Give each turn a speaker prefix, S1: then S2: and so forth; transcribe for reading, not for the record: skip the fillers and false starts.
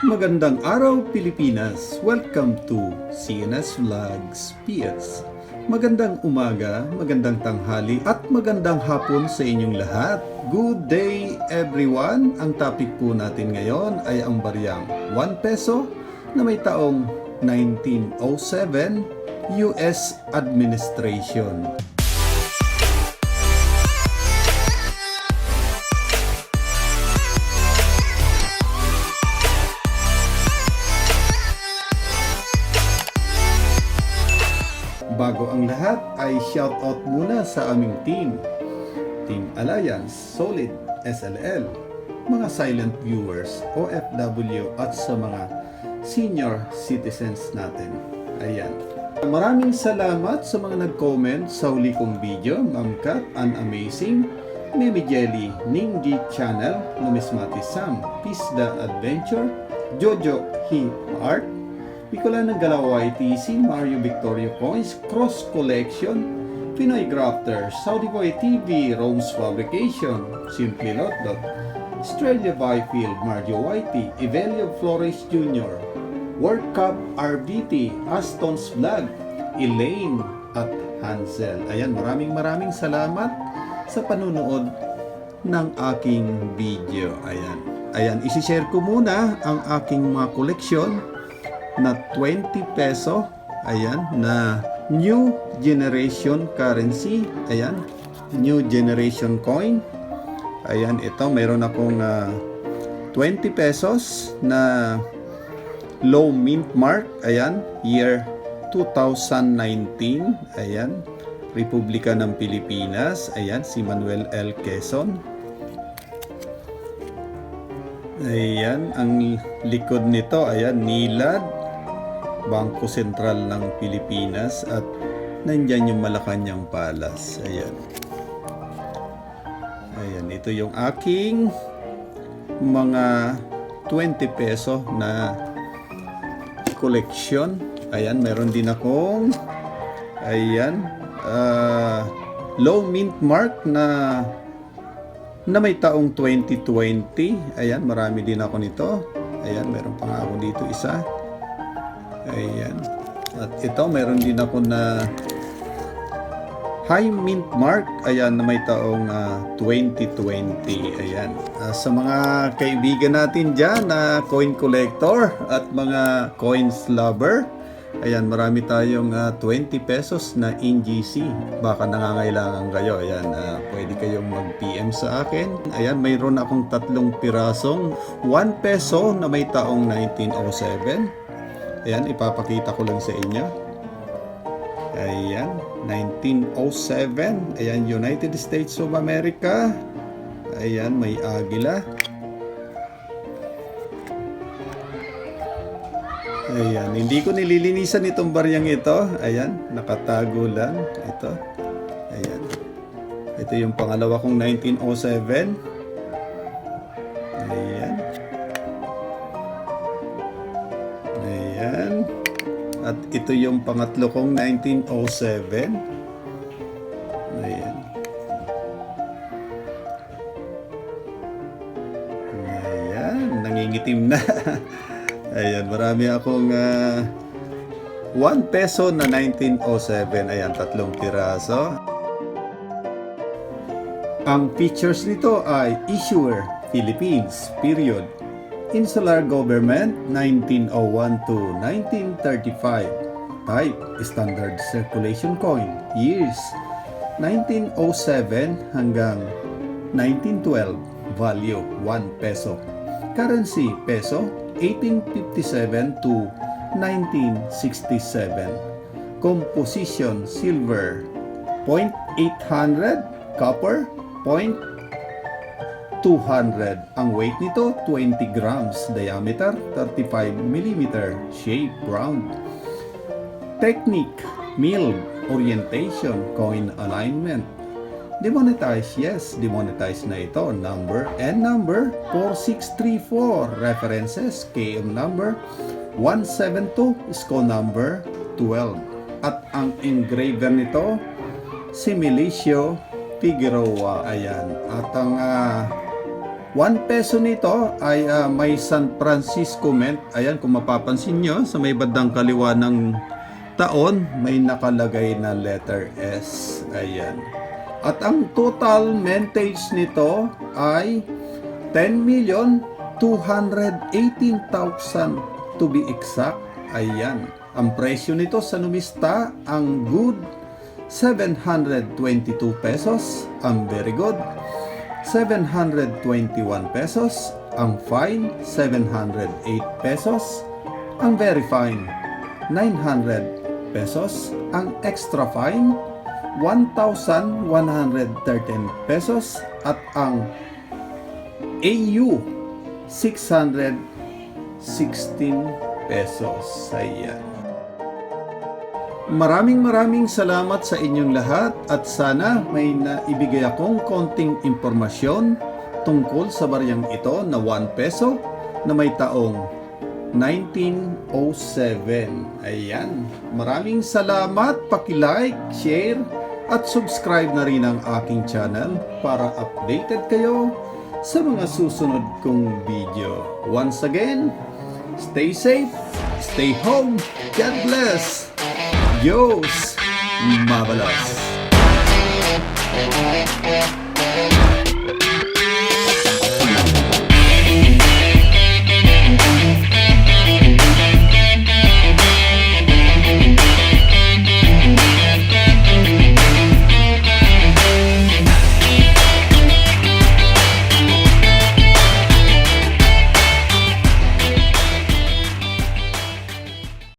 S1: Magandang araw Pilipinas! Welcome to CNS Vlogs PS. Magandang umaga, magandang tanghali at magandang hapon sa inyong lahat. Good day everyone! Ang topic po natin ngayon ay ang baryang 1 peso na may taong 1907 US Administration. Bago ang lahat ay shoutout muna sa aming team Alliance, Solid, SLL, mga silent viewers, OFW at sa mga senior citizens natin. Ayan. Maraming salamat sa mga nag-comment sa huli kong video, Ma'am Kat, An Amazing, Mimi Jelly, Ninggi Channel, Numismatis Sam, Pisda Adventure, Jojo He Art, Bicolana Galaw YTC, Mario Victoria Coins, Cross Collection, Pinoy Grafter, Saudi Boy TV, Rome's Fabrication, Simply Lotlot, Australia Byfield, Mario YT, Evelio Flores Jr., World Cup RBT, Aston's Vlog, Elaine at Hansel. Ayan, maraming salamat sa panunood ng aking video. Ayan, isi-share ko muna ang aking mga koleksyon na 20 peso, ayan, na new generation currency, ayan, new generation coin. Ayan, ito mayroon akong 20 pesos na low mint mark, ayan, year 2019, ayan, Republika ng Pilipinas, ayan, si Manuel L. Quezon. Ayan, ang likod nito, ayan, NILAD, Bangko Sentral ng Pilipinas, at nandyan yung Malacanang Palace. Ayan, ito yung aking mga 20 peso na koleksyon. Ayan, meron din akong ayan, low mint mark na may taong 2020. Ayan, marami din ako nito. Ayan, meron pa nga ako dito isa. Ayan. At ito, meron din ako na high mint mark. Ayan, na may taong 2020. Ayan. Sa mga kaibigan natin dyan na coin collector at mga coins lover, ayan, marami tayong 20 pesos na NGC. Baka nangangailangan kayo. Ayan, pwede kayong mag-PM sa akin. Ayan, mayroon akong 3 pirasong 1 peso na may taong 1907. Ayan, ipapakita ko lang sa inyo. Ayan, 1907. Ayan, United States of America. Ayan, may agila. Ayan, hindi ko nililinisan itong baryang ito. Ayan, nakatago lang. Ito. Ayan. Ito yung pangalawa kong 1907. Ayan. Ayan. At ito yung pangatlo kong 1907. Ayan. Ayan, nangingitim na. Ayan, marami akong 1 peso na 1907. Ayan, 3 piraso. Ang features nito ay issuer, Philippines, period. Insular Government, 1901 to 1935. Type, Standard Circulation Coin. Years, 1907 hanggang 1912. Value, 1 peso. Currency, peso, 1857 to 1967. Composition, silver, 0.800, copper, 0.200. Ang weight nito, 20 grams. Diameter, 35 mm. Shape, round. Technique, milled. Orientation, coin alignment. Demonetize, yes, demonetize na ito. Number and number 4634. References, KM number 172, SCO number 12. At ang engraver nito, si Milicio Figueroa. Ayan. At ang 1 peso nito ay may San Francisco Mint. Ayan, kung mapapansin nyo, sa may bandang kaliwa ng taon, may nakalagay na letter S. Ayan. At ang total mintage nito ay 10,218,000 to be exact. Ayan. Ang presyo nito sa numista, ang good, 722 pesos. Ang very good, 721 pesos. Ang fine, 708 pesos. Ang very fine, 900 pesos. Ang extra fine, 1,113 pesos. At ang AU, 616 pesos. Ayan. Maraming salamat sa inyong lahat at sana may naibigay akong konting impormasyon tungkol sa baryang ito na 1 peso na may taong 1907. Ayan. Maraming salamat. Paki-like, share at subscribe na rin ang aking channel para updated kayo sa mga susunod kong video. Once again, stay safe, stay home, God bless! Diyos mabalas!